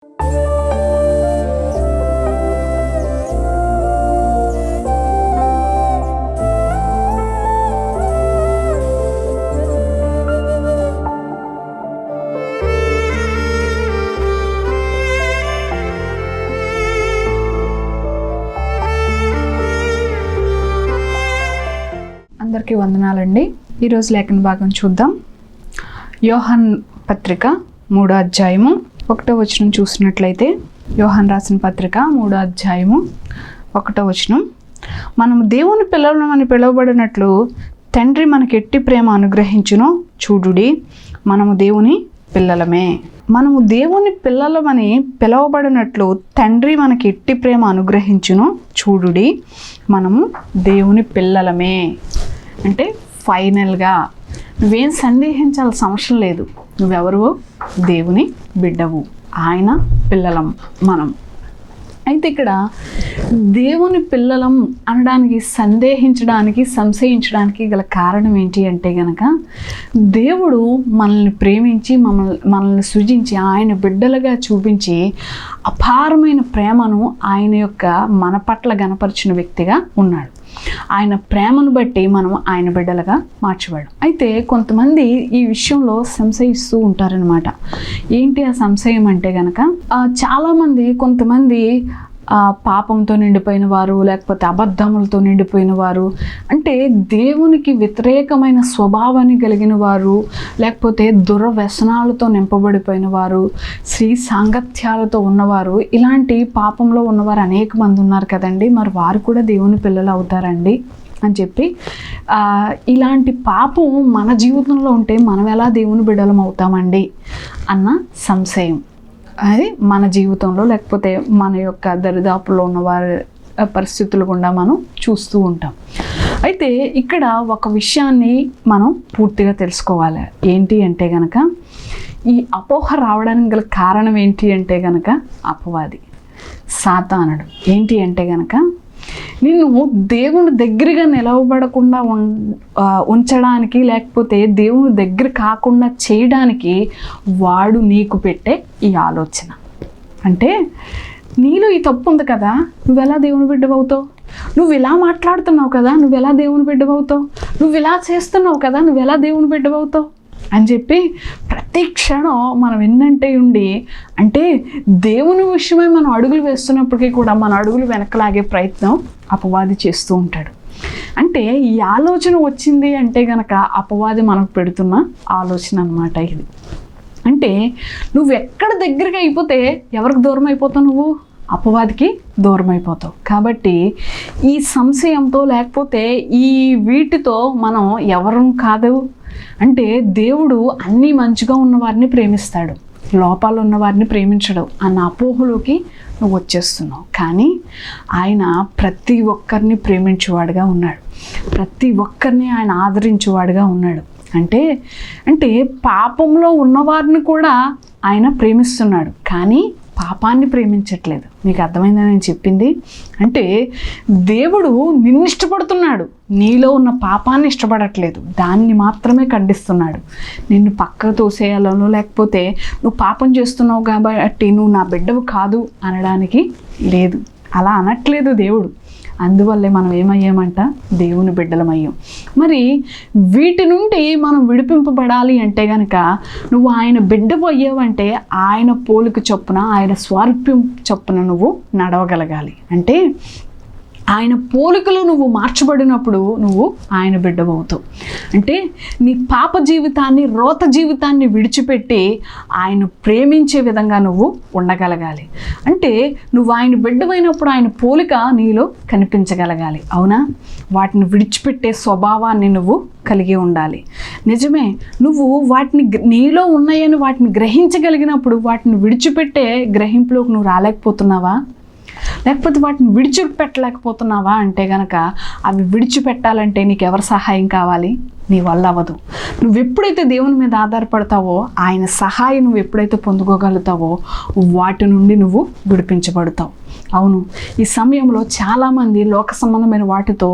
అందరికీ వందనాలండి. ఈరోజు లేఖన భాగం చూద్దాం. యోహాన్ పత్రిక 3వ అధ్యాయము 1వ వచనం చూసినట్లయితే, యోహాన్ రాసిన పత్రిక 3వ అధ్యాయము 1వ వచనం, మనము దేవుని పిల్లలమని పిలువబడినట్లు తండ్రి మనకి ఎట్టి ప్రేమ అనుగ్రహించును చూడుడి, మనము దేవుని పిల్లలమే. మనము దేవుని పిల్లలమని పిలువబడినట్లు తండ్రి మనకి ఎట్టి ప్రేమ అనుగ్రహించును చూడుడి, మనము దేవుని పిల్లలమే. అంటే ఫైనల్గా నువ్వేం సందేహించాల్సిన అవసరం లేదు. నువ్వెవరు? దేవుని బిడ్డవు, ఆయన పిల్లలం మనం. అయితే ఇక్కడ దేవుని పిల్లలం అనడానికి, సందేహించడానికి, సంశయించడానికి గల కారణం ఏంటి అంటే గనక, దేవుడు మనల్ని ప్రేమించి మనల్ని సృజించి ఆయన బిడ్డలుగా చూపించి అపారమైన ప్రేమను ఆయన యొక్క మన పట్ల గనపరిచిన వ్యక్తిగా ఉన్నాడు. ఆయన ప్రేమను బట్టి మనం ఆయన బిడ్డలుగా మార్చబడ్డాం. అయితే కొంతమంది ఈ విషయంలో సంశయిస్తూ ఉంటారనమాట. ఏంటి ఆ సంశయం అంటే గనక, చాలామంది కొంతమంది పాపంతో నిండిపోయిన వారు, లేకపోతే అబద్ధములతో నిండిపోయిన వారు, అంటే దేవునికి వ్యతిరేకమైన స్వభావాన్ని కలిగిన వారు, లేకపోతే దుర్వ్యసనాలతో నింపబడిపోయిన వారు, స్త్రీ సాంగత్యాలతో ఉన్నవారు, ఇలాంటి పాపంలో ఉన్నవారు అనేక మంది ఉన్నారు కదండి. మరి వారు కూడా దేవుని పిల్లలు అవుతారండి అని చెప్పి, ఇలాంటి పాపం మన జీవితంలో ఉంటే మనం ఎలా దేవుని బిడ్డలం అవుతామండి అన్న సంశయం అది మన జీవితంలో, లేకపోతే మన యొక్క దరిదాపుల్లో ఉన్న వారి పరిస్థితులు గుండా మనం చూస్తూ ఉంటాం. అయితే ఇక్కడ ఒక విషయాన్ని మనం పూర్తిగా తెలుసుకోవాలి. ఏంటి అంటే గనక, ఈ అపోహ రావడానికి గల కారణం ఏంటి అంటే గనక, అపవాది, సాతానుడు. ఏంటి అంటే గనక, నిన్ను దేవుని దగ్గరగా నిలవబడకుండా ఉంచడానికి, లేకపోతే దేవుని దగ్గర కాకుండా చేయడానికి వాడు నీకు పెట్టే ఈ ఆలోచన. అంటే నీలో ఈ తప్పు ఉంది కదా, నువ్వెలా దేవుని బిడ్డవవుతావు? నువ్వు ఇలా మాట్లాడుతున్నావు కదా, నువ్వెలా దేవుని బిడ్డవవుతావు? నువ్వు ఇలా చేస్తున్నావు కదా, నువ్వెలా దేవుని బిడ్డవవుతావు అని చెప్పి ప్రతి క్షణం మనం ఎన్నంటే ఉండి, అంటే దేవుని విషయమై మనం అడుగులు వేస్తున్నప్పటికీ కూడా మన అడుగులు వెనకలాగే ప్రయత్నం అపవాది చేస్తూ ఉంటాడు. అంటే ఈ ఆలోచన వచ్చింది అంటే గనక అపవాది మనకు పెడుతున్న ఆలోచన అన్నమాట ఇది. అంటే నువ్వు ఎక్కడ దగ్గరగా అయిపోతే ఎవరికి దూరం అయిపోతావు? నువ్వు అపవాదికి దూరం అయిపోతావు. కాబట్టి ఈ సంశయంతో, లేకపోతే ఈ వీటితో మనం ఎవరం కాదు. అంటే దేవుడు అన్నీ మంచిగా ఉన్నవారిని ప్రేమిస్తాడు, లోపాలు ఉన్నవారిని ప్రేమించడు అన్న అపోహలోకి నువ్వు వచ్చేస్తున్నావు. కానీ ఆయన ప్రతి ఒక్కరిని ప్రేమించేవాడుగా ఉన్నాడు, ప్రతి ఒక్కరిని ఆయన ఆదరించేవాడుగా ఉన్నాడు. అంటే పాపంలో ఉన్నవారిని కూడా ఆయన ప్రేమిస్తున్నాడు, కానీ పాపాన్ని ప్రేమించట్లేదు. మీకు అర్థమైందని నేను చెప్పింది? అంటే దేవుడు నిన్ను ఇష్టపడుతున్నాడు, నీలో ఉన్న పాపాన్ని ఇష్టపడట్లేదు, దాన్ని మాత్రమే ఖండిస్తున్నాడు. నిన్ను పక్కకు తోసేయాలనో, లేకపోతే నువ్వు పాపం చేస్తున్నావు కాబట్టి నువ్వు నా బిడ్డవు కాదు అనడానికి లేదు. అలా అనట్లేదు దేవుడు. అందువల్లే మనం ఏమయ్యామంట? దేవుని బిడ్డలమయ్యాం. మరి వీటి నుండి మనం విడిపింపబడాలి అంటే కనుక, నువ్వు ఆయన బిడ్డవు అయ్యావంటే ఆయన పోలిక చొప్పున, ఆయన స్వారూప్యం చొప్పున నువ్వు నడవగలగాలి. అంటే ఆయన పోలికలో నువ్వు మార్చబడినప్పుడు నువ్వు ఆయన బిడ్డవవుతావు. అంటే నీ పాప జీవితాన్ని, రోత జీవితాన్ని విడిచిపెట్టి ఆయన ప్రేమించే విధంగా నువ్వు ఉండగలగాలి. అంటే నువ్వు ఆయన బిడ్డవైనప్పుడు ఆయన పోలిక నీలో కనిపించగలగాలి. అవునా? వాటిని విడిచిపెట్టే స్వభావాన్ని నువ్వు కలిగి ఉండాలి. నిజమే, నువ్వు వాటిని నీలో ఉన్నాయని వాటిని గ్రహించగలిగినప్పుడు వాటిని విడిచిపెట్టే గ్రహింపులోకి నువ్వు రాలేకపోతున్నావా? లేకపోతే వాటిని విడిచిపెట్టలేకపోతున్నావా అంటే గనక, అవి విడిచిపెట్టాలంటే నీకు ఎవరి సహాయం కావాలి? నీ వల్ల అవ్వదు. నువ్వు ఎప్పుడైతే దేవుని మీద ఆధారపడతావో, ఆయన సహాయం నువ్వు ఎప్పుడైతే పొందుకోగలుగుతావో, వాటి నుండి నువ్వు విడిపించబడతావు. అవును, ఈ సమయంలో చాలామంది లోక సంబంధమైన వాటితో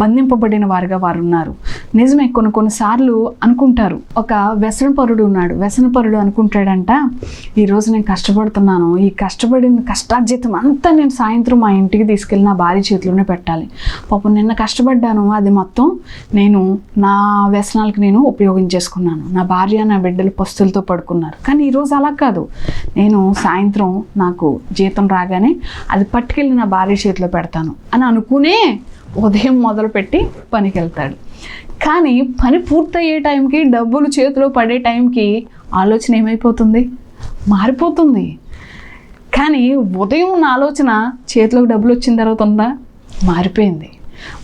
బంధింపబడిన వారుగా వారు ఉన్నారు. నిజమే, కొన్నిసార్లు అనుకుంటారు, ఒక వ్యసనపరుడు ఉన్నాడు. వ్యసనపరుడు అనుకుంటాడంట, ఈరోజు నేను కష్టపడుతున్నాను, ఈ కష్టపడిన కష్టార్జితం అంతా నేను సాయంత్రం మా ఇంటికి తీసుకెళ్ళి నా భార్య చేతిలోనే పెట్టాలి. పాపం నిన్న కష్టపడ్డాను, అది మొత్తం నేను నా వ్యసనాలకు నేను ఉపయోగించేసుకున్నాను, నా భార్య నా బిడ్డలు పస్తులతో పడుకున్నారు. కానీ ఈరోజు అలా కాదు, నేను సాయంత్రం నాకు జీతం రాగానే అది పట్టుకెళ్ళి నా భార్య చేతిలో పెడతాను అని అనుకునే ఉదయం మొదలుపెట్టి పనికి వెళ్తాడు. కానీ పని పూర్తయ్యే టైంకి, డబ్బులు చేతిలో పడే టైంకి ఆలోచన ఏమైపోతుంది? మారిపోతుంది. కానీ ఉదయం ఉన్న ఆలోచన చేతిలోకి డబ్బులు వచ్చిన తర్వాత ఉందా? మారిపోయింది.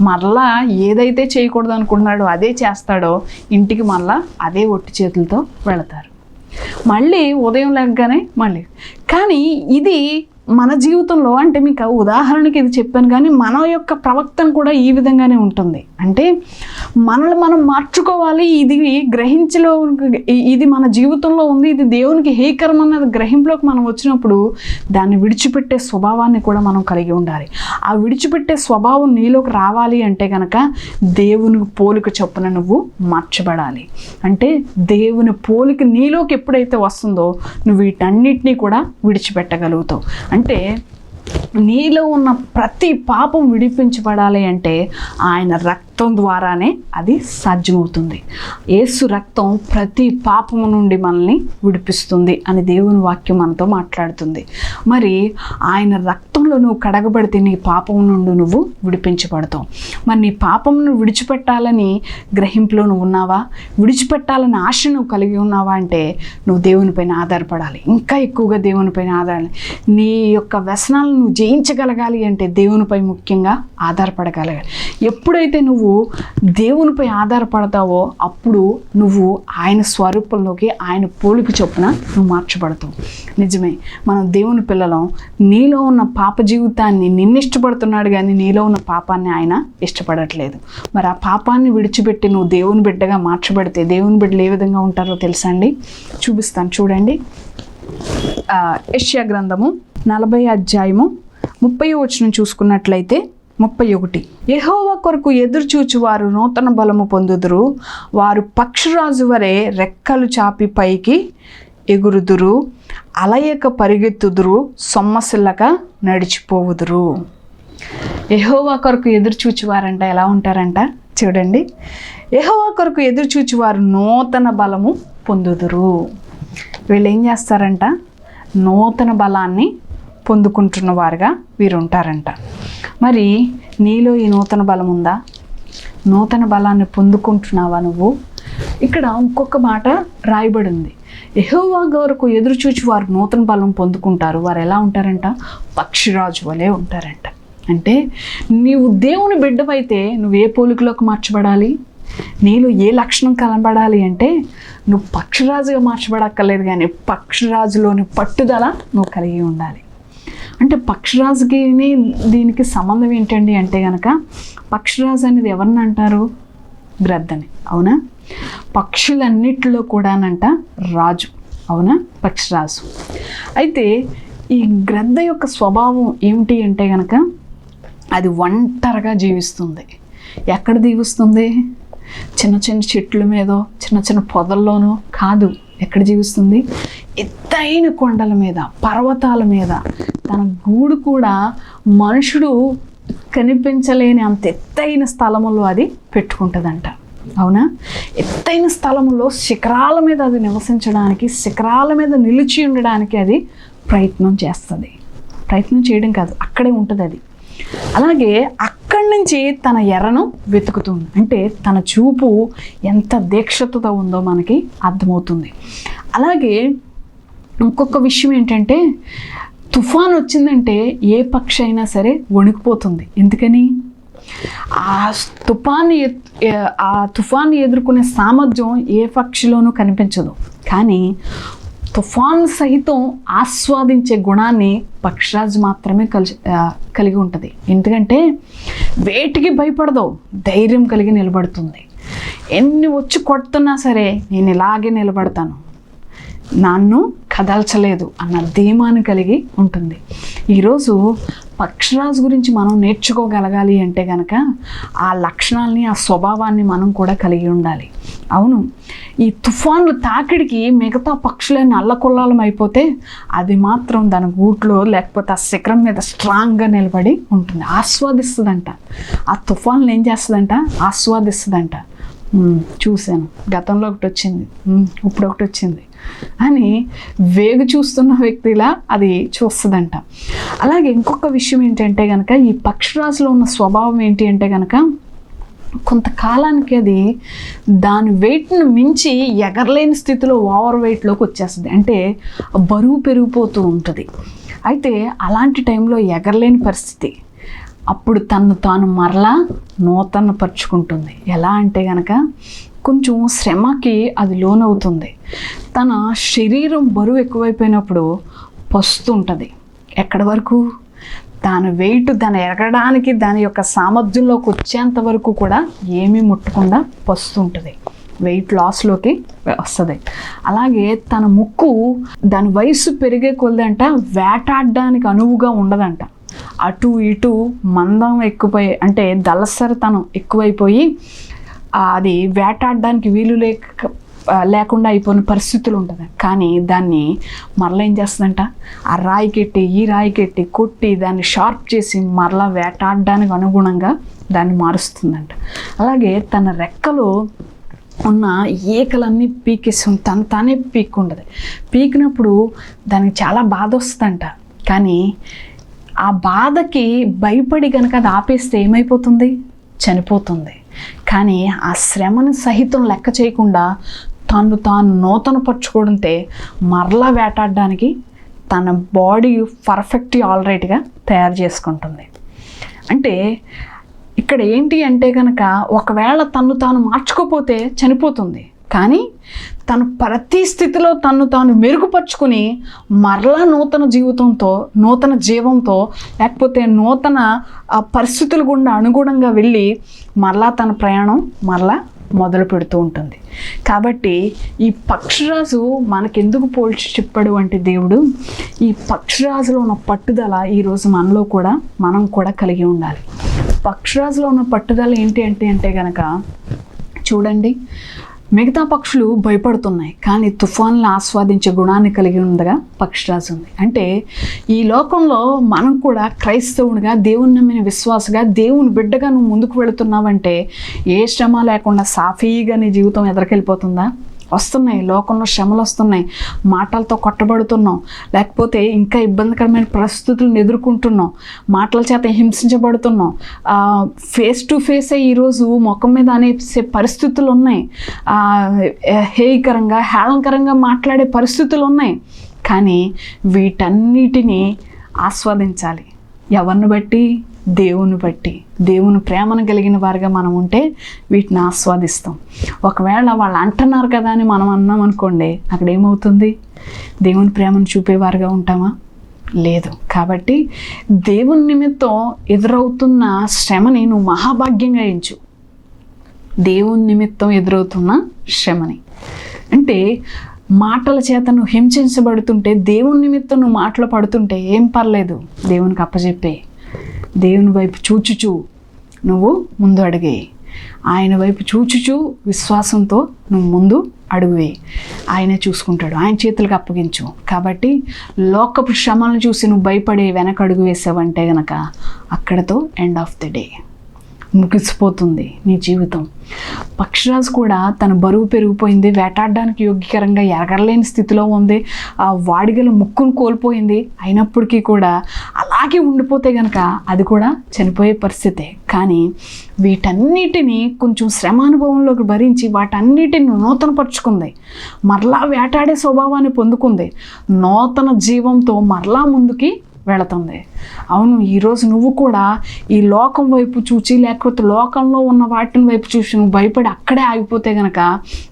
మరలా ఏదైతే చేయకూడదు అనుకుంటున్నాడో అదే చేస్తాడో, ఇంటికి మళ్ళా అదే ఒట్టి చేతులతో వెళతారు. మళ్ళీ ఉదయం లేకగానే మళ్ళీ. కానీ ఇది మన జీవితంలో, అంటే మీకు ఉదాహరణకి ఇది చెప్పాను, కానీ మన యొక్క ప్రవర్తన కూడా ఈ విధంగానే ఉంటుంది. అంటే మనల్ని మనం మార్చుకోవాలి. ఇది గ్రహించలో, ఇది మన జీవితంలో ఉంది, ఇది దేవునికి హేకరం అన్నది గ్రహింపులోకి మనం వచ్చినప్పుడు దాన్ని విడిచిపెట్టే స్వభావాన్ని కూడా మనం కలిగి ఉండాలి. ఆ విడిచిపెట్టే స్వభావం నీలోకి రావాలి అంటే కనుక దేవుని పోలిక చొప్పున నువ్వు మార్చబడాలి. అంటే దేవుని పోలిక నీలోకి ఎప్పుడైతే వస్తుందో నువ్వు వీటన్నిటినీ కూడా విడిచిపెట్టగలుగుతావు. అంటే నీలో ఉన్న ప్రతి పాపం విడిపించబడాలి అంటే ఆయన రక్తం ద్వారానే అది సాధ్యమవుతుంది. యేసు రక్తం ప్రతి పాపము నుండి మనల్ని విడిపిస్తుంది అని దేవుని వాక్యం మనతో మాట్లాడుతుంది. మరి ఆయన రక్తంలో నువ్వు కడగబడితే నీ పాపం నుండి నువ్వు విడిపించబడతావు. మరి నీ పాపమును విడిచిపెట్టాలని గ్రహింపులో నువ్వు ఉన్నావా? విడిచిపెట్టాలని ఆశ నువ్వు కలిగి ఉన్నావా? అంటే నువ్వు దేవునిపైన ఆధారపడాలి. ఇంకా ఎక్కువగా దేవునిపైన ఆధారాలి. నీ యొక్క వ్యసనాలను నువ్వు జయించగలగాలి అంటే దేవునిపై ముఖ్యంగా ఆధారపడగలగాలి. ఎప్పుడైతే నువ్వు దేవునిపై ఆధారపడతావో అప్పుడు నువ్వు ఆయన స్వరూపంలోకి, ఆయన పోలిక చొప్పున నువ్వు మార్చబడతావు. నిజమే, మనం దేవుని పిల్లలం. నీలో ఉన్న పాప జీవితాన్ని నిన్నిష్టపడుతున్నాడు, కానీ నీలో ఉన్న పాపాన్ని ఆయన ఇష్టపడట్లేదు. మరి ఆ పాపాన్ని విడిచిపెట్టి నువ్వు దేవుని బిడ్డగా మార్చబడితే దేవుని బిడ్డలు ఏ విధంగా ఉంటారో తెలుసా అండి? చూపిస్తాను, చూడండి. యెషయా గ్రంథము 40వ అధ్యాయము 30వ వచనం చూసుకున్నట్లయితే 31, యెహోవా కొరకు ఎదురు చూచు వారు నూతన బలము పొందుదురు, వారు పక్షిరాజు వలె రెక్కలు చాపి పైకి ఎగురుదురు, అలయక పరిగెత్తుదురు, సొమ్మసిల్లక నడిచిపోవుదురు. యెహోవా కొరకు ఎదురు చూచువారంట ఎలా ఉంటారంట? చూడండి, యెహోవా కొరకు ఎదురు చూచువారు నూతన బలము పొందుదురు. వీళ్ళు ఏం చేస్తారంట? నూతన బలాన్ని పొందుకుంటున్న వారుగా వీరు ఉంటారంట. మరి నీలో ఈ నూతన బలం ఉందా? నూతన బలాన్ని పొందుకుంటున్నావా నువ్వు? ఇక్కడ ఇంకొక మాట రాయబడింది, యెహోవా కొరకు ఎదురు చూచి వారు నూతన బలం పొందుకుంటారు. వారు ఎలా ఉంటారంట? పక్షిరాజు వలె ఉంటారంట. అంటే నీవు దేవుని బిడ్డవైతే నువ్వు ఏ పోలికలోకి మార్చబడాలి? నీలో ఏ లక్షణం కనబడాలి అంటే నువ్వు పక్షిరాజుగా మార్చబడక్కర్లేదు, కానీ పక్షిరాజులోని పట్టుదల నువ్వు కలిగి ఉండాలి. అంటే పక్షిరాజుకి దీనికి సంబంధం ఏంటండి అంటే కనుక, పక్షిరాజు అనేది ఎవరిని అంటారు? గ్రద్దని, అవునా? పక్షులన్నిటిలో కూడానంట రాజు, అవునా? పక్షిరాజు. అయితే ఈ గ్రద్ద యొక్క స్వభావం ఏమిటి అంటే కనుక అది ఒంటరిగా జీవిస్తుంది. ఎక్కడ జీవిస్తుంది? చిన్న చిన్న చెట్ల మీదో, చిన్న చిన్న పొదల్లోనో కాదు. ఎక్కడ జీవిస్తుంది? ఎత్తైన కొండల మీద, పర్వతాల మీద. తన గూడు కూడా మనుషుడు కనిపించలేని అంత ఎత్తైన స్థలములో అది పెట్టుకుంటుందంట, అవునా? ఎత్తైన స్థలంలో శిఖరాల మీద అది నివసించడానికి, శిఖరాల మీద నిలిచి ఉండడానికి అది ప్రయత్నం చేస్తుంది. ప్రయత్నం చేయడం కాదు, అక్కడే ఉంటుంది అది. అలాగే అక్కడి నుంచి తన ఎర్రను వెతుకుతుంది. అంటే తన చూపు ఎంత దీక్షతో ఉందో మనకి అర్థమవుతుంది. అలాగే ఇంకొక విషయం ఏంటంటే, తుఫాన్ వచ్చిందంటే ఏ పక్షి అయినా సరే వణికిపోతుంది. ఎందుకని? ఆ తుఫాన్ని ఎదుర్కొనే సామర్థ్యం ఏ పక్షిలోనూ కనిపించదు. కానీ తుఫాన్ సహితం ఆస్వాదించే గుణాన్ని పక్షిరాజు మాత్రమే కలిగి ఉంటుంది. ఎందుకంటే వేటికి భయపడదు, ధైర్యం కలిగి నిలబడుతుంది. ఎన్ని వచ్చి కొడుతున్నా సరే నేను ఇలాగే నిలబడతాను, నన్ను కదల్చలేదు అన్న ధీమాను కలిగి ఉంటుంది. ఈరోజు పక్షిరాజు గురించి మనం నేర్చుకోగలగాలి అంటే కనుక ఆ లక్షణాలని, ఆ స్వభావాన్ని మనం కూడా కలిగి ఉండాలి. అవును, ఈ తుఫాన్లు తాకిడికి మిగతా పక్షులన్నీ అల్లకొల్లాలం అయిపోతే అది మాత్రం దాని గూట్లో లేకపోతే ఆ శిఖరం మీద స్ట్రాంగ్గా నిలబడి ఉంటుంది, ఆస్వాదిస్తుందంట. ఆ తుఫాన్లు ఏం చేస్తుందంట? ఆస్వాదిస్తుందంట. చూశాను, గతంలో ఒకటి వచ్చింది, ఇప్పుడు ఒకటి వచ్చింది అని వేగు చూస్తున్న వ్యక్తిలా అది చూస్తుందంట. అలాగే ఇంకొక విషయం ఏంటంటే కనుక ఈ పక్షిరాజులో ఉన్న స్వభావం ఏంటి అంటే కనుక కొంతకాలానికి అది దాని వెయిట్ను మించి ఎగరలేని స్థితిలో ఓవర్ వెయిట్లోకి వచ్చేస్తుంది, అంటే బరువు పెరిగిపోతూ ఉంటుంది. అయితే అలాంటి టైంలో ఎగరలేని పరిస్థితి, అప్పుడు తను తాను మరలా నూతన పరుచుకుంటుంది. ఎలా అంటే కనుక కొంచెం శ్రమకి అది లోనవుతుంది. తన శరీరం బరువు ఎక్కువైపోయినప్పుడు పస్తుంటుంది. ఎక్కడి వరకు? దాని వెయిట్ దాన్ని ఎరగడానికి దాని యొక్క సామర్థ్యంలోకి వచ్చేంత వరకు కూడా ఏమీ ముట్టకుండా పస్తుంటుంది, వెయిట్ లాస్లోకి వస్తుంది. అలాగే తన ముక్కు దాని వయసు పెరిగే కొలదంట వేటాడడానికి అనువుగా ఉండదంట. అటు ఇటు మందం ఎక్కువైపోయి, అంటే దళసరితనం ఎక్కువైపోయి అది వేటాడడానికి వీలు లేకుండా అయిపోయిన పరిస్థితులు ఉంటుంది. కానీ దాన్ని మరలా ఏం చేస్తుందంట? ఆ రాయికెట్టి ఈ రాయికెట్టి కొట్టి దాన్ని షార్ప్ చేసి మరలా వేటాడడానికి అనుగుణంగా దాన్ని మారుస్తుందంట. అలాగే తన రెక్కలో ఉన్న ఈకలన్నీ పీకేసి తానే పీక్కుంటుంది. పీకినప్పుడు దానికి చాలా బాధ వస్తుందంట. కానీ ఆ బాధకి భయపడి కనుక అది ఆపేస్తే ఏమైపోతుంది? చనిపోతుంది. కానీ ఆ శ్రమను సహితం లెక్క చేయకుండా తాను నూతన పరుచుకోవడంతో మరలా వేటాడడానికి తన బాడీ పర్ఫెక్ట్ ఆల్రైట్గా తయారు చేసుకుంటుంది. అంటే ఇక్కడ ఏంటి అంటే కనుక ఒకవేళ తాను మార్చుకోపోతే చనిపోతుంది. కానీ తను ప్రతి స్థితిలో తాను మెరుగుపరుచుకుని మరలా నూతన జీవితంతో, నూతన జీవంతో, లేకపోతే నూతన పరిస్థితుల గుండా అనుగుణంగా వెళ్ళి మరలా తన ప్రయాణం మరలా మొదలు పెడుతూ ఉంటుంది. కాబట్టి ఈ పక్షిరాజు మనకెందుకు పోల్చి చెప్పాడు అంటే దేవుడు, ఈ పక్షిరాజులో ఉన్న పట్టుదల ఈరోజు మనం కూడా కలిగి ఉండాలి. పక్షిరాజులో ఉన్న పట్టుదల ఏంటి అంటే కనుక చూడండి, మిగతా పక్షులు భయపడుతున్నాయి, కానీ తుఫాన్లు ఆస్వాదించే గుణాన్ని కలిగి ఉండగా పక్షిరాజు ఉంది. అంటే ఈ లోకంలో మనం కూడా క్రైస్తవునిగా, దేవుని నమ్మిన విశ్వాసగా, దేవుని బిడ్డగా నువ్వు ముందుకు వెళుతున్నావంటే ఏ శ్రమ లేకుండా సాఫీగా నీ జీవితం ఎదరికెళ్ళిపోతుందా? వస్తున్నాయి, లోకంలో శ్రమలు వస్తున్నాయి, మాటలతో కొట్టబడుతున్నాం, లేకపోతే ఇంకా ఇబ్బందికరమైన పరిస్థితులను ఎదుర్కొంటున్నాం, మాటల చేత హింసించబడుతున్నాం, ఫేస్ టు ఫేస్ ఈరోజు ముఖం మీద అనేసే పరిస్థితులు ఉన్నాయి, హేయకరంగా హేళనకరంగా మాట్లాడే పరిస్థితులు ఉన్నాయి. కానీ వీటన్నిటినీ ఆస్వాదించాలి. ఎవరిని బట్టి? దేవుని బట్టి. దేవుని ప్రేమను కలిగిన వారిగా మనం ఉంటే వీటిని ఆస్వాదిస్తాం. ఒకవేళ వాళ్ళు అంటున్నారు కదా అని మనం అన్నాం అనుకోండి, అక్కడ ఏమవుతుంది? దేవుని ప్రేమను చూపేవారుగా ఉంటామా? లేదు. కాబట్టి దేవుని నిమిత్తం ఎదురవుతున్న శ్రమని నువ్వు మహాభాగ్యంగా ఎంచు. దేవుని నిమిత్తం ఎదురవుతున్న శ్రమని, అంటే మాటల చేత నువ్వు హింసించబడుతుంటే, దేవుని నిమిత్తం నువ్వు మాటలు పడుతుంటే ఏం పర్లేదు, దేవునికి అప్పచెప్పే. దేవుని వైపు చూచుచూ నువ్వు ముందు అడిగేయి. ఆయన వైపు చూచుచూ విశ్వాసంతో నువ్వు ముందు అడుగువేయి. ఆయనే చూసుకుంటాడు, ఆయన చేతులకు అప్పగించు. కాబట్టి లోకపు శ్రమలను చూసి నువ్వు భయపడే వెనక అడుగు వేసావంటే గనక అక్కడతో ఎండ్ ఆఫ్ ది డే, ముగిసిపోతుంది నీ జీవితం. పక్షిరాజు కూడా తన బరువు పెరిగిపోయింది, వేటాడడానికి యోగ్యకరంగా ఎగరలేని స్థితిలో ఉంది, ఆ వాడిగల ముక్కును కోల్పోయింది. అయినప్పటికీ కూడా అలాగే ఉండిపోతే కనుక అది కూడా చనిపోయే పరిస్థితే. కానీ వీటన్నిటినీ కొంచెం శ్రమానుభవంలోకి భరించి వాటన్నిటిని నూతనపరుచుకుంది, మరలా వేటాడే స్వభావాన్ని పొందుకుంది, నూతన జీవంతో మరలా ముందుకి వెళుతుంది. అవును, ఈరోజు నువ్వు కూడా ఈ లోకం వైపు చూచి, లేకపోతే లోకంలో ఉన్న వాటిని వైపు చూసి నువ్వు భయపడి అక్కడే ఆగిపోతే గనక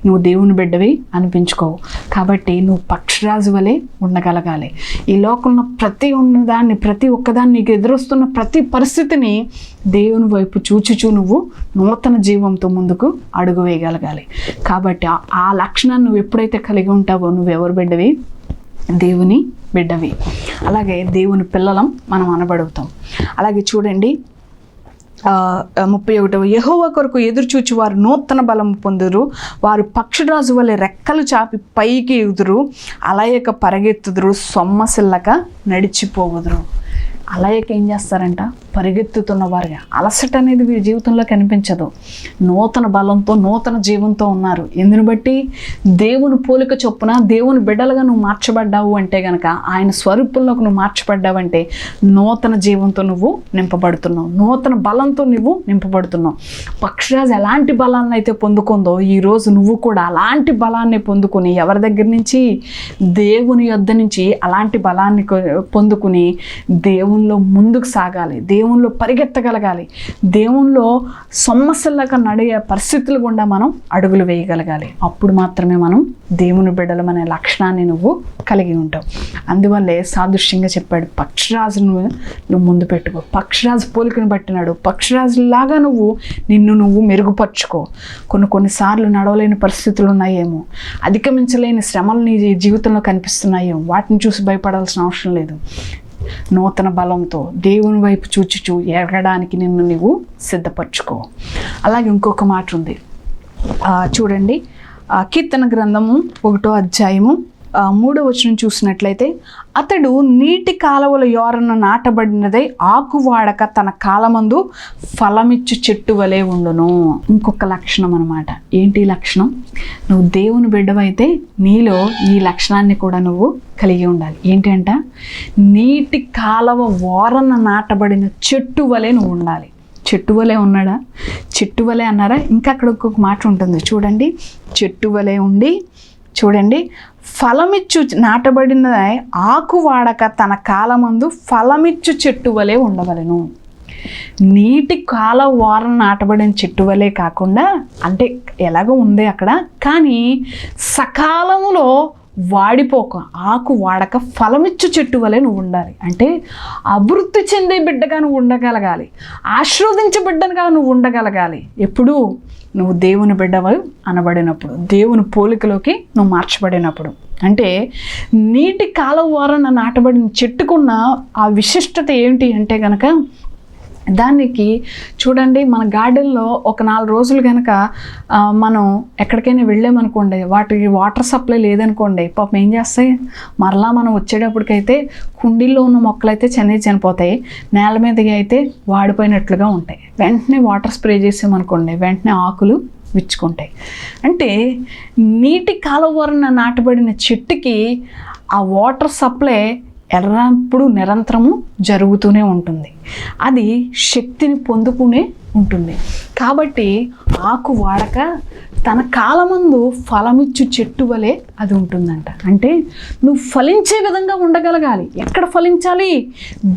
నువ్వు దేవుని బిడ్డవి అనిపించుకోవు. కాబట్టి నువ్వు పక్షిరాజు వలె ఉండగలగాలి. ఈ లోకంలో ప్రతి ఒక్కదాన్ని నీకు ఎదురొస్తున్న ప్రతి పరిస్థితిని దేవుని వైపు చూచుచూ నువ్వు నూతన జీవంతో ముందుకు అడుగు వేయగలగాలి. కాబట్టి ఆ లక్షణాన్ని నువ్వు ఎప్పుడైతే కలిగి ఉంటావో నువ్వెవరు బిడ్డవి? దేవుని బిడ్డవి. అలాగే దేవుని పిల్లలం మనం అనబడుతాం. అలాగే చూడండి 31 యెహోవా కొరకు ఎదురుచూచి వారు నూతన బలం పొందురు, వారు పక్షిరాజు వలె రెక్కలు చాపి పైకి ఎగుదురు, అలయక పరిగెత్తుదురు, సొమ్మసిల్లక నడిచిపోవుదురు. అలయక ఏం చేస్తారంట? పరిగెత్తుతున్న వారుగా. అలసట అనేది వీరి జీవితంలో కనిపించదు. నూతన బలంతో నూతన జీవంతో ఉన్నారు. ఎందుని బట్టి? దేవుని పోలిక చొప్పున దేవుని బిడ్డలుగా నువ్వు మార్చబడ్డావు అంటే గనక, ఆయన స్వరూపంలోకి నువ్వు మార్చబడ్డావంటే నూతన జీవంతో నువ్వు నింపబడుతున్నావు, నూతన బలంతో నువ్వు నింపబడుతున్నావు. పక్షిరాజు ఎలాంటి బలాన్ని అయితే పొందుకుందో ఈరోజు నువ్వు కూడా అలాంటి బలాన్ని పొందుకుని, ఎవరి దగ్గర నుంచి? దేవుని యొద్ద నుంచి అలాంటి బలాన్ని పొందుకుని దేవునిలో ముందుకు సాగాలి, దేవునిలో పరిగెత్తగలగాలి, దేవునిలో సొమ్మసిల్లక నడిగే పరిస్థితులు గుండా మనం అడుగులు వేయగలగాలి. అప్పుడు మాత్రమే మనం దేవుని బిడ్డలమనే లక్షణాన్ని నువ్వు కలిగి ఉంటావు. అందువల్లే సాదృశ్యంగా చెప్పాడు, పక్షిరాజును నువ్వు ముందు పెట్టుకో. పక్షిరాజు పోలికను పట్టినాడు. పక్షిరాజులాగా నిన్ను నువ్వు మెరుగుపరుచుకో. కొన్నిసార్లు నడవలేని పరిస్థితులు ఉన్నాయేమో, అధిగమించలేని శ్రమలు నీ జీవితంలో కనిపిస్తున్నాయేమో, వాటిని చూసి భయపడాల్సిన అవసరం లేదు. నూతన బలంతో దేవుని వైపు చూచుచూ ఎగడానికి నిన్ను నువ్వు సిద్ధపరచుకో. అలాగే ఇంకొక మాట ఉంది, చూడండి కీర్తన గ్రంథము 1వ అధ్యాయము 3వ వచనం చూసినట్లయితే, అతడు నీటి కాలువల యోరను నాటబడినదై ఆకు వాడక తన కాలమందు ఫలమిచ్చు చెట్టు వలె ఉండును. ఇంకొక లక్షణం అనమాట. ఏంటి లక్షణం? నువ్వు దేవుని బిడ్డవైతే నీలో ఈ లక్షణాన్ని కూడా నువ్వు కలిగి ఉండాలి. ఏంటి అంట? నీటి కాలువ ఓరన నాటబడిన చెట్టు వలె నువ్వు ఉండాలి. చెట్టు వలె ఉన్నాడా? చెట్టు వలె అన్నారా? ఇంకా అక్కడ ఇంకొక మాట ఉంటుంది చూడండి. చెట్టు వలె ఉండి చూడండి, ఫలమిచ్చు నాటబడిన ఆకు వాడక తన కాలమందు ఫలమిచ్చు చెట్టు వలె ఉండవలెను. నీటి కాల వారం నాటబడిన చెట్టు వలె కాకుండా, అంటే ఎలాగో ఉంది అక్కడ, కానీ సకాలములో వాడిపోక, ఆకు వాడక ఫలమిచ్చు చెట్టు వలె నువ్వు ఉండాలి. అంటే అభివృద్ధి చెందే బిడ్డగా నువ్వు ఉండగలగాలి, ఆశీర్వదించబిడ్డగా నువ్వు ఉండగలగాలి. ఎప్పుడు? నువ్వు దేవుని బిడ్డవై అనబడినప్పుడు, దేవుని పోలికలోకి నువ్వు మార్చబడినప్పుడు. అంటే నీటి కాలువ వారన నాటబడిన చెట్టుకున్న ఆ విశిష్టత ఏంటి అంటే కనుక, దానికి చూడండి, మన గార్డెన్లో ఒక 4 రోజులు కనుక మనం ఎక్కడికైనా వెళ్ళామనుకోండి, వాటికి వాటర్ సప్లై లేదనుకోండి, పాపం ఏం చేస్తాయి? మరలా మనం వచ్చేటప్పటికైతే కుండీల్లో ఉన్న మొక్కలు అయితే చనిపోతాయి, నేల మీదకి అయితే వాడిపోయినట్లుగా ఉంటాయి. వెంటనే వాటర్ స్ప్రే చేసామనుకోండి, వెంటనే ఆకులు విచ్చుకుంటాయి. అంటే నీటి కాలువన నాటబడిన చెట్టుకి ఆ వాటర్ సప్లై ఎల్లప్పుడూ నిరంతరము జరుగుతూనే ఉంటుంది. అది శక్తిని పొందుకునే ఉంటుంది. కాబట్టి ఆకు వాడక తన కాలమందు ఫలమిచ్చు చెట్టు వలె అది ఉంటుందంట. అంటే నువ్వు ఫలించే విధంగా ఉండగలగాలి. ఎక్కడ ఫలించాలి?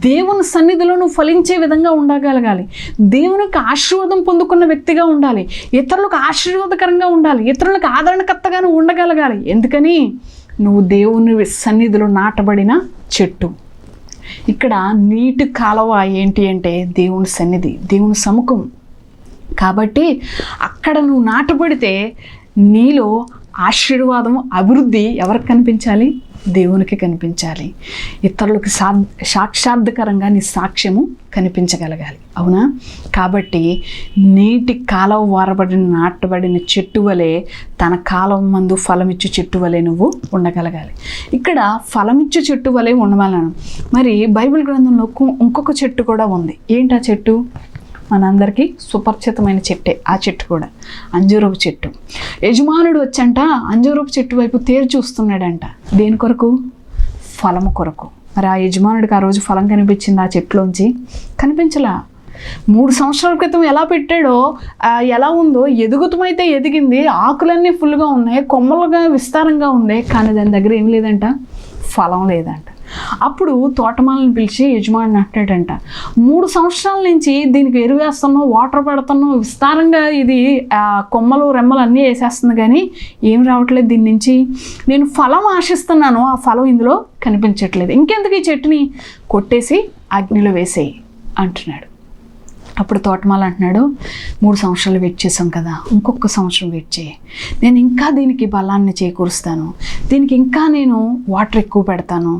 దేవుని సన్నిధిలో నువ్వు ఫలించే విధంగా ఉండగలగాలి. దేవునికి ఆశీర్వాదం పొందుకున్న వ్యక్తిగా ఉండాలి. ఇతరులకు ఆశీర్వాదకరంగా ఉండాలి. ఇతరులకు ఆదరణకర్తగా నువ్వు ఉండగలగాలి. ఎందుకని? నువ్వు దేవుని సన్నిధిలో నాటబడిన చెట్టు. ఇక్కడ నీటి కాలువ ఏంటి అంటే దేవుని సన్నిధి, దేవుని సముఖం. కాబట్టి అక్కడ నువ్వు నాటబడితే నీలో ఆశీర్వాదం, అభివృద్ధి ఎవరికి కనిపించాలి? దేవునికి కనిపించాలి. ఇతరులకు సాక్షాత్కరంగా నీ సాక్ష్యము కనిపించగలగాలి. అవునా? కాబట్టి నీటి కాలువ వారబడిన నాటబడిన చెట్టు వలె తన కాలం మందు ఫలమిచ్చు చెట్టు వలె నువ్వు ఉండగలగాలి. ఇక్కడ ఫలమిచ్చు చెట్టు వలె ఉండమన్నాను. మరి బైబిల్ గ్రంథంలో ఇంకొక చెట్టు కూడా ఉంది. ఏంటి ఆ చెట్టు? మనందరికీ సుపరిచితమైన చెట్టే ఆ చెట్టు కూడా, అంజూరపు చెట్టు. యజమానుడు వచ్చంట అంజూరపు చెట్టు వైపు తేరి చూస్తున్నాడంట. దేని కొరకు? ఫలము కొరకు. మరి ఆ యజమానుడికి ఆ రోజు ఫలం కనిపించింది ఆ చెట్టులోంచి? కనిపించలా. 3 సంవత్సరాల క్రితం ఎలా పెట్టాడో, ఎలా ఉందో, ఎదుగుతమైతే ఎదిగింది, ఆకులన్నీ ఫుల్గా ఉన్నాయి, కొమ్మలుగా విస్తారంగా ఉంది, కానీ దాని దగ్గర ఏం లేదంట, ఫలం లేదంట. అప్పుడు తోటమాలను పిలిచి యజమాని అంటాడంట, 3 సంవత్సరాల నుంచి దీనికి ఎరువు వేస్తున్నావు, వాటర్ పెడుతున్నావు, విస్తారంగా ఇది కొమ్మలు రెమ్మలు అన్నీ వేసేస్తుంది, కానీ ఏం రావట్లేదు దీని నుంచి. నేను ఫలం ఆశిస్తున్నాను, ఆ ఫలం ఇందులో కనిపించట్లేదు. ఇంకెందుకు ఈ చెట్టుని కొట్టేసి అగ్నిలో వేసేయి అంటున్నాడు. అప్పుడు తోటమాల అంటున్నాడు, 3 సంవత్సరాలు వెయిట్ చేసాం కదా, ఇంకొక సంవత్సరం వెయిట్ చేయి, నేను ఇంకా దీనికి బలాన్ని చేకూరుస్తాను, దీనికి ఇంకా నేను వాటర్ ఎక్కువ పెడతాను,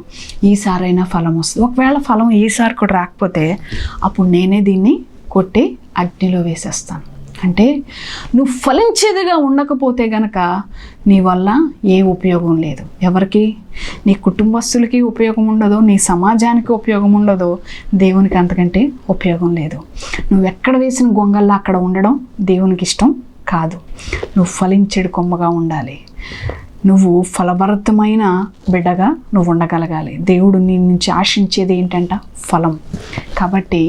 ఈసారైనా ఫలం వస్తుంది. ఒకవేళ ఫలం ఈసారి కూడా రాకపోతే అప్పుడు నేనే దీన్ని కొట్టి అగ్నిలో వేసేస్తాను. అంటే నువ్వు ఫలించేదిగా ఉండకపోతే గనక నీ వల్ల ఏ ఉపయోగం లేదు. ఎవరికి? నీ కుటుంబస్తులకి ఉపయోగం ఉండదు, నీ సమాజానికి ఉపయోగం ఉండదు, దేవునికి అంతకంటే ఉపయోగం లేదు. నువ్వు ఎక్కడ వేసిన గొంగల్లో అక్కడ ఉండడం దేవునికి ఇష్టం కాదు. నువ్వు ఫలించేడు కొమ్మగా ఉండాలి. నువ్వు ఫలభరితమైన బిడ్డగా నువ్వు ఉండగలగాలి. దేవుడు నీ నుంచి ఆశించేది ఏంటంట? ఫలం. కాబట్టి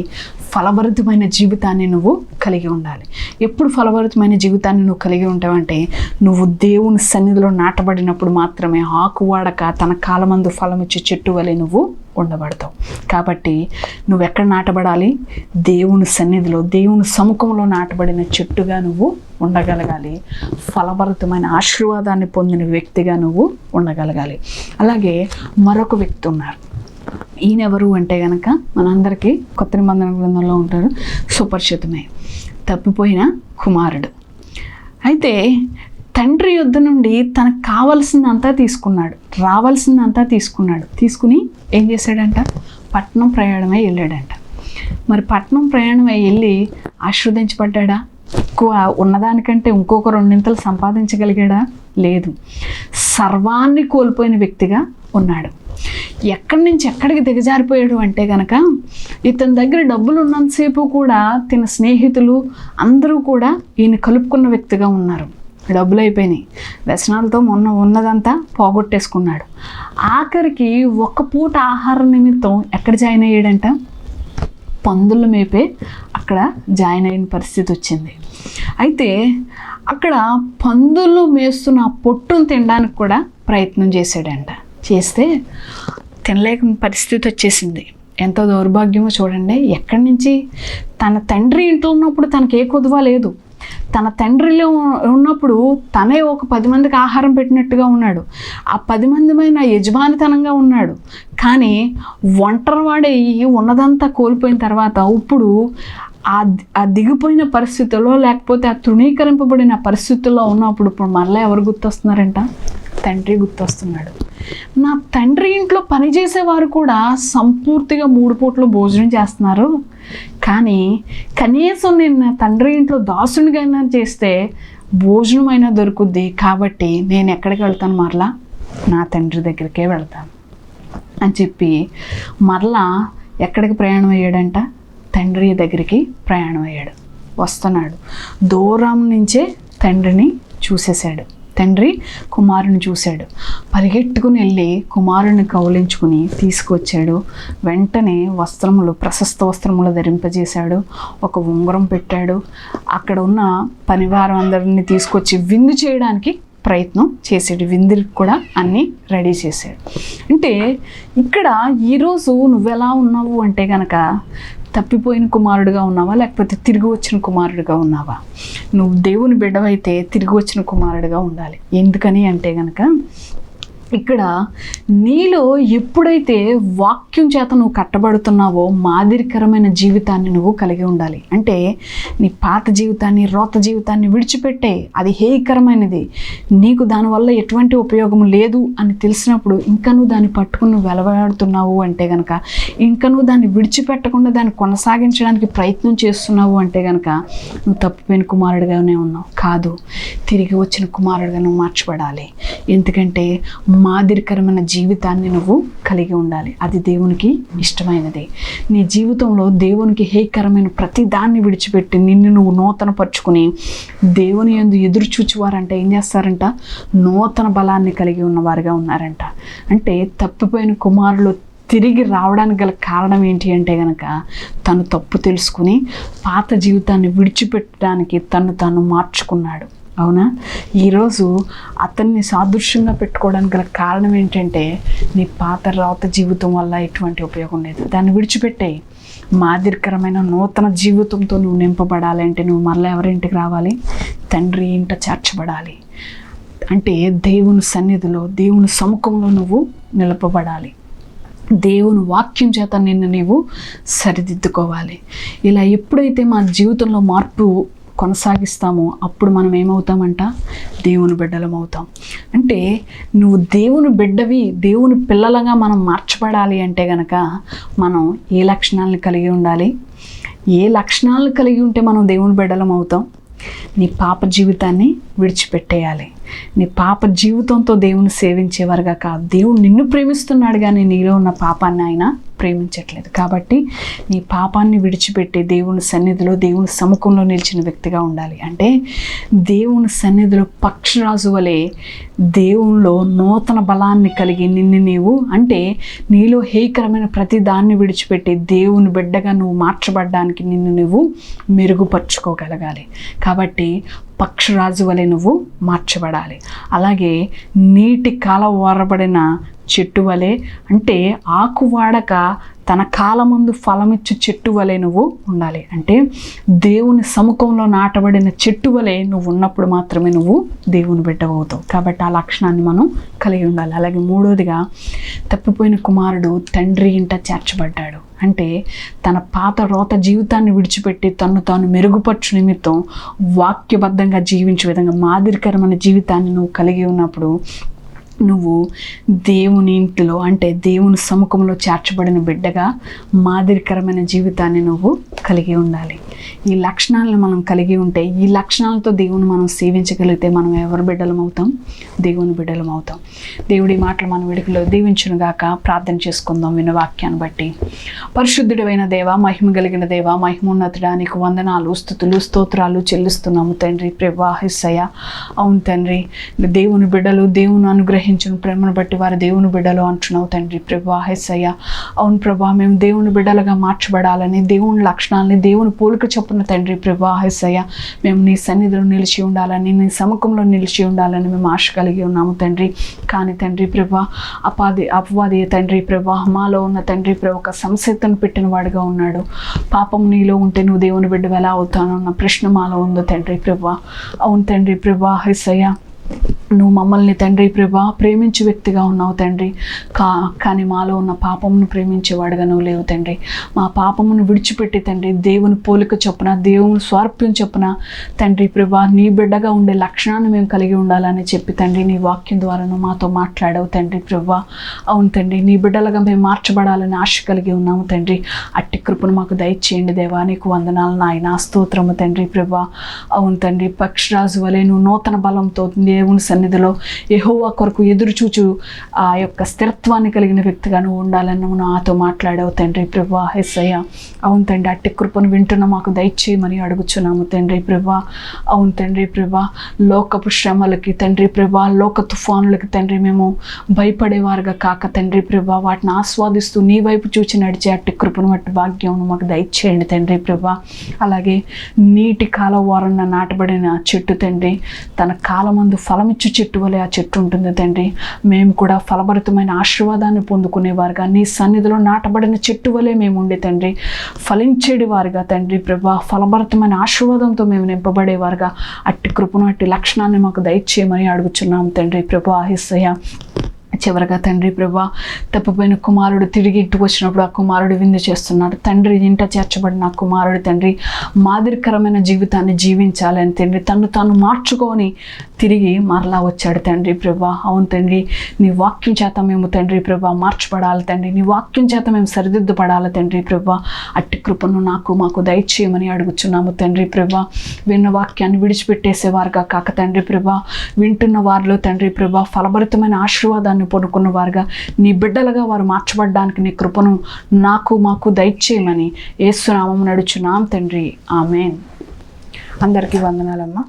ఫలభరితమైన జీవితాన్ని నువ్వు కలిగి ఉండాలి. ఎప్పుడు ఫలభరితమైన జీవితాన్ని నువ్వు కలిగి ఉంటావంటే, నువ్వు దేవుని సన్నిధిలో నాటబడినప్పుడు మాత్రమే ఆకువాడక తన కాలమందు ఫలమిచ్చే చెట్టు వలె నువ్వు ఉండబడతావు. కాబట్టి నువ్వు ఎక్కడ నాటబడాలి? దేవుని సన్నిధిలో, దేవుని సముఖంలో నాటబడిన చెట్టుగా నువ్వు ఉండగలగాలి. ఫలభరితమైన ఆశీర్వాదాన్ని పొందిన వ్యక్తిగా నువ్వు ఉండగలగాలి. అలాగే మరొక వ్యక్తి ఉన్నారు. ఈయన ఎవరు అంటే కనుక మనందరికీ కొత్త నిబంధన గ్రంథంలో ఉంటారు, సుపరిచితమే, తప్పిపోయిన కుమారుడు. అయితే తండ్రి యొద్ద నుండి తనకు కావలసిందంతా తీసుకున్నాడు, రావాల్సిందంతా తీసుకున్నాడు. తీసుకుని ఏం చేశాడంట? పట్నం ప్రయాణమై వెళ్ళాడంట. మరి పట్నం ప్రయాణమై వెళ్ళి ఆశీర్వదించబడ్డా? ఎక్కువ ఉన్నదానికంటే ఇంకొక 2 సంపాదించగలిగాడా? లేదు. సర్వాన్ని కోల్పోయిన వ్యక్తిగా ఉన్నాడు. ఎక్కడి నుంచి ఎక్కడికి దిగజారిపోయాడు అంటే కనుక, ఇతని దగ్గర డబ్బులు ఉన్నంతసేపు కూడా తన స్నేహితులు అందరూ కూడా ఈయన కలుపుకున్న వ్యక్తిగా ఉన్నారు. డబ్బులు అయిపోయినాయి, వ్యసనాలతో ఉన్నదంతా పోగొట్టేసుకున్నాడు. ఆఖరికి ఒక్క పూట ఆహారం నిమిత్తం ఎక్కడ జాయిన్ అయ్యాడంట? పందులు మేపే అక్కడ జాయిన్ అయిన పరిస్థితి వచ్చింది. అయితే అక్కడ పందులు మేస్తున్న పొట్టును తినడానికి కూడా ప్రయత్నం చేశాడంట. చేస్తే తినలేక పరిస్థితి వచ్చేసింది. ఎంతో దౌర్భాగ్యమో చూడండి. ఎక్కడి నుంచి? తన తండ్రి ఇంట్లో ఉన్నప్పుడు తనకి ఏ కొదువ లేదు. తన తండ్రిలో ఉన్నప్పుడు తనే ఒక 10 మందికి ఆహారం పెట్టినట్టుగా ఉన్నాడు. ఆ 10 మందిమైన యజమానితనంగా ఉన్నాడు. కానీ ఒంటరివాడే ఉన్నదంతా కోల్పోయిన తర్వాత ఇప్పుడు ఆ దిగిపోయిన పరిస్థితుల్లో, లేకపోతే ఆ తృణీకరింపబడిన పరిస్థితుల్లో ఉన్నప్పుడు ఇప్పుడు మళ్ళీ ఎవరు గుర్తొస్తున్నారంట? తండ్రి గుర్తొస్తున్నాడు. నా తండ్రి ఇంట్లో పనిచేసేవారు కూడా సంపూర్తిగా 3 పూటలు భోజనం చేస్తున్నారు, కానీ కనీసం నేను నా తండ్రి ఇంట్లో దాసునిగైనా చేస్తే భోజనమైనా దొరుకుద్ది. కాబట్టి నేను ఎక్కడికి వెళ్తాను? మరలా నా తండ్రి దగ్గరికే వెళ్తాను అని చెప్పి మరలా ఎక్కడికి ప్రయాణం అయ్యాడంట? తండ్రి దగ్గరికి ప్రయాణం అయ్యాడు. వస్తున్నాడు. దూరం నుంచే తండ్రిని చూసేశాడు. తండ్రి కుమారుని చూశాడు. పరిగెట్టుకుని వెళ్ళి కుమారుని కౌలించుకుని తీసుకొచ్చాడు. వెంటనే ప్రశస్త వస్త్రములు ధరింపజేశాడు. ఒక ఉంగరం పెట్టాడు. అక్కడ ఉన్న పనివారం అందరినీ తీసుకొచ్చి విందు చేయడానికి ప్రయత్నం చేసాడు. విందుకి కూడా అన్నీ రెడీ చేశాడు. అంటే ఇక్కడ ఈరోజు నువ్వెలా ఉన్నావు అంటే కనుక, తప్పిపోయిన కుమారుడుగా ఉన్నావా, లేకపోతే తిరిగి వచ్చిన కుమారుడుగా ఉన్నావా? నువ్వు దేవుని బిడ్డవైతే తిరిగి వచ్చిన కుమారుడుగా ఉండాలి. ఎందుకని అంటే కనుక, ఇక్కడ నీలో ఎప్పుడైతే వాక్యం చేత నువ్వు కట్టబడుతున్నావో మాదిరికరమైన జీవితాన్ని నువ్వు కలిగి ఉండాలి. అంటే నీ పాత జీవితాన్ని, రోత జీవితాన్ని విడిచిపెట్టే, అది హేయకరమైనది, నీకు దానివల్ల ఎటువంటి ఉపయోగం లేదు అని తెలిసినప్పుడు ఇంకా నువ్వు దాన్ని పట్టుకుని నువ్వు వెలవడుతున్నావు అంటే కనుక, ఇంకా నువ్వు దాన్ని విడిచిపెట్టకుండా దాన్ని కొనసాగించడానికి ప్రయత్నం చేస్తున్నావు అంటే కనుక నువ్వు తప్పిపోయిన కుమారుడిగానే ఉన్నావు. కాదు, తిరిగి వచ్చిన కుమారుడిగా నువ్వు మార్చబడాలి. ఎందుకంటే మాదిరికరమైన జీవితాన్ని నువ్వు కలిగి ఉండాలి. అది దేవునికి ఇష్టమైనది. నీ జీవితంలో దేవునికి హేయకరమైన ప్రతి దాన్ని విడిచిపెట్టి నిన్ను నువ్వు నూతనపరుచుకుని దేవుని యందు ఎదురు చూచువారంటే ఏం చేస్తారంట? నూతన బలాన్ని కలిగి ఉన్నవారుగా ఉన్నారంట. అంటే తప్పిపోయిన కుమారులు తిరిగి రావడానికి గల కారణం ఏంటి అంటే కనుక, తను తప్పు తెలుసుకుని పాత జీవితాన్ని విడిచిపెట్టడానికి తాను మార్చుకున్నాడు. అవునా? ఈరోజు అతన్ని సాదృశ్యంగా పెట్టుకోవడానికి గల కారణం ఏంటంటే, నీ పాత రాత జీవితం వల్ల ఎటువంటి ఉపయోగం లేదు. దాన్ని విడిచిపెట్టాయి. మాదిరికరమైన నూతన జీవితంతో నువ్వు నింపబడాలంటే నువ్వు మరలా ఎవరింటికి రావాలి? తండ్రి ఇంట చేర్చబడాలి. అంటే దేవుని సన్నిధిలో, దేవుని సముఖంలో నువ్వు నిలపబడాలి. దేవుని వాక్యం చేత నిన్ను నీవు సరిదిద్దుకోవాలి. ఇలా ఎప్పుడైతే మన జీవితంలో మార్పు కొనసాగిస్తామో అప్పుడు మనం ఏమవుతామంట, దేవుని బిడ్డలం అవుతాం. అంటే నువ్వు దేవుని బిడ్డవి, దేవుని పిల్లలుగా మనం మార్చబడాలి అంటే గనక మనం ఏ లక్షణాలను కలిగి ఉండాలి? ఏ లక్షణాలను కలిగి ఉంటే మనం దేవుని బిడ్డలం అవుతాం? నీ పాప జీవితాన్ని విడిచిపెట్టేయాలి. నీ పాప జీవితంతో దేవుని సేవించేవారుగా కాదు. దేవుడు నిన్ను ప్రేమిస్తున్నాడు కానీ నీలో ఉన్న పాపాన్ని ఆయన ప్రేమించట్లేదు. కాబట్టి నీ పాపాన్ని విడిచిపెట్టి దేవుని సన్నిధిలో, దేవుని సముఖంలో నిలిచిన వ్యక్తిగా ఉండాలి. అంటే దేవుని సన్నిధిలో పక్షిరాజు వలె దేవునిలో నూతన బలాన్ని కలిగి నిన్ను నీవు, అంటే నీలో హేయకరమైన ప్రతి దాన్ని విడిచిపెట్టి దేవుని బిడ్డగా నువ్వు మార్చబడ్డానికి నిన్ను నువ్వు మెరుగుపరుచుకోగలగాలి. కాబట్టి పక్షిరాజు వలె నువ్వు మార్చబడాలి. అలాగే నీటి కాల ఓరబడిన చెట్టు వలె, అంటే ఆకు వాడక తన కాలమందు ఫలమిచ్చు చెట్టు వలె నువ్వు ఉండాలి. అంటే దేవుని సముఖంలో నాటబడిన చెట్టు వలె నువ్వు ఉన్నప్పుడు మాత్రమే నువ్వు దేవుని బిడ్డవవుతావు. కాబట్టి ఆ లక్షణాన్ని మనం కలిగి ఉండాలి. అలాగే మూడోదిగా, తప్పిపోయిన కుమారుడు తండ్రి ఇంట చేర్చబడ్డాడు. అంటే తన పాత రోత జీవితాన్ని విడిచిపెట్టి తను తాను మెరుగుపరచు నిమిత్తం వాక్యబద్ధంగా జీవించే విధంగా మాదిరికరమైన జీవితాన్ని నువ్వు కలిగి ఉన్నప్పుడు నువ్వు దేవుని ఇంటిలో, అంటే దేవుని సముఖంలో చేర్చబడిన బిడ్డగా మాదిరికరమైన జీవితాన్ని నువ్వు కలిగి ఉండాలి. ఈ లక్షణాలను మనం కలిగి ఉంటే, ఈ లక్షణాలతో దేవుని మనం సేవించగలిగితే మనం ఎవరి బిడ్డలం అవుతాం? దేవుని బిడ్డలం అవుతాం. దేవుడి మాటలు మన విడుకలో దీవించును గాక. ప్రార్థన చేసుకుందాం విన్న వాక్యాన్ని బట్టి. పరిశుద్ధుడైన దేవ, మహిమ కలిగిన దేవ, మహిమోన్నతుడా, నీకు వందనాలు, స్తుతులు, స్తోత్రాలు చెల్లిస్తున్నాము తండ్రి. ప్రభా, యేసయ్య, అవును తండ్రి, దేవుని బిడ్డలు దేవుని అనుగ్రహించిన ప్రేమను బట్టి వారు దేవుని బిడ్డలు అంటున్నావు తండ్రి. ప్రభా, యేసయ్య, అవును ప్రభా, మేము దేవుని బిడ్డలుగా మార్చబడాలని, దేవుని లక్షణాలని, దేవుని పోలిక చొప్పున తండ్రి. ప్రభా, యేసయ్య, మేము నీ సన్నిధిలో నిలిచి ఉండాలని, నీ సముఖంలో నిలిచి ఉండాలని మేము ఆశ కలిగి ఉన్నాము తండ్రి. కానీ తండ్రి ప్రభా, అపవాది తండ్రి ప్రభా, మాలో ఉన్న తండ్రి ప్రభా ఒక సంశయతను పెట్టిన వాడిగా ఉన్నాడు. పాపం నీలో ఉంటే నువ్వు దేవుని బిడ్డ ఎలా అవుతాను అన్న ప్రశ్న మాలో ఉందో తండ్రి ప్రభా. అవును తండ్రి ప్రభా, యేసయ్య, నువ్వు మమ్మల్ని తండ్రి ప్రభా ప్రేమించే వ్యక్తిగా ఉన్నావు తండ్రి. కానీ మాలో ఉన్న పాపమును ప్రేమించేవాడుగా నువ్వు లేవు తండ్రి. మా పాపమును విడిచిపెట్టి తండ్రి దేవుని పోలిక చొప్పున, దేవుని స్వారూప్యం చొప్పున తండ్రి ప్రభా నీ బిడ్డగా ఉండే లక్షణాన్ని మేము కలిగి ఉండాలని చెప్పి తండ్రి నీ వాక్యం ద్వారా నువ్వు మాతో మాట్లాడావు తండ్రి ప్రభా. అవును తండ్రి, నీ బిడ్డలుగా మేము మార్చబడాలని ఆశ కలిగి ఉన్నాము తండ్రి. అట్టి కృపను మాకు దయచేయండి దేవా. నీకు వందనాలు నాయన, స్తోత్రము తండ్రి ప్రభా. అవును తండ్రి, పక్షిరాజు వలె నువ్వు నూతన బలంతో దేవుని సన్నిధిలో యెహోవా కొరకు ఎదురు చూచు ఆ యొక్క స్థిరత్వాన్ని కలిగిన వ్యక్తిగా నువ్వు ఉండాలని నువ్వు నాతో మాట్లాడావు తండ్రి ప్రభా. యేసయ్య, అవును తండ్రి, అట్టి కృపను వింటున్న మాకు దయచేయమని అడుగుచున్నాము తండ్రి ప్రభా. అవును తండ్రి ప్రభా, లోకపు శ్రమలకి తండ్రి ప్రభా, లోక తుఫానులకి తండ్రి మేము భయపడేవారుగా కాక తండ్రి ప్రభా వాటిని ఆస్వాదిస్తూ నీ వైపు చూచి నడిచే అట్టి కృపను బట్టి భాగ్యం మాకు దయచేయండి తండ్రి ప్రభా. అలాగే నీటి కాల ఓరన్న నాటబడిన చెట్టు తండ్రి, తన కాలమందు ఫలమిచ్చు చెట్టు వలె ఆ చెట్టు ఉంటుంది తండ్రి. మేము కూడా ఫలభరితమైన ఆశీర్వాదాన్ని పొందుకునేవారుగా, నీ సన్నిధిలో నాటబడిన చెట్టు వలె మేము ఉండే తండ్రి, ఫలించేడి వారుగా తండ్రి ప్రభా, ఫలభరితమైన ఆశీర్వాదంతో మేము నింపబడేవారుగా అట్టి కృపను, అట్టి లక్షణాన్ని మాకు దయచేయమని అడుగుచున్నాము తండ్రి ప్రభా. యేసయ్య, చివరగా తండ్రి ప్రభా, తప్పిపోయిన కుమారుడు తిరిగి ఇంటికి వచ్చినప్పుడు ఆ కుమారుడు విందు చేస్తున్నాడు తండ్రి. ఇంట చేర్చబడిన ఆ కుమారుడు తండ్రి మాదిరికరమైన జీవితాన్ని జీవించాలని తండ్రి తను తాను మార్చుకొని తిరిగి మరలా వచ్చాడు తండ్రి ప్రభా. అవును తండ్రి, నీ వాక్యం చేత మేము తండ్రి ప్రభా మార్చబడాలి తండ్రి. నీ వాక్యం చేత మేము సరిదిద్దుపడాలి తండ్రి ప్రభా. అట్టి కృపను మాకు దయచేయమని అడుగుచున్నాము తండ్రి ప్రభా. విన్న వాక్యాన్ని విడిచిపెట్టేసేవారుగా కాక తండ్రి ప్రభా, వింటున్న వారిలో తండ్రి ప్రభా ఫలభరితమైన ఆశీర్వాదాన్ని పొందుకున్న వారుగా, నీ బిడ్డలుగా వారు మార్చబడడానికి నీ కృపను మాకు దయచేయమని యేసు నామమున అడుగుచున్నాం తండ్రి. ఆమేన్. అందరికీ వందనాలమ్మా.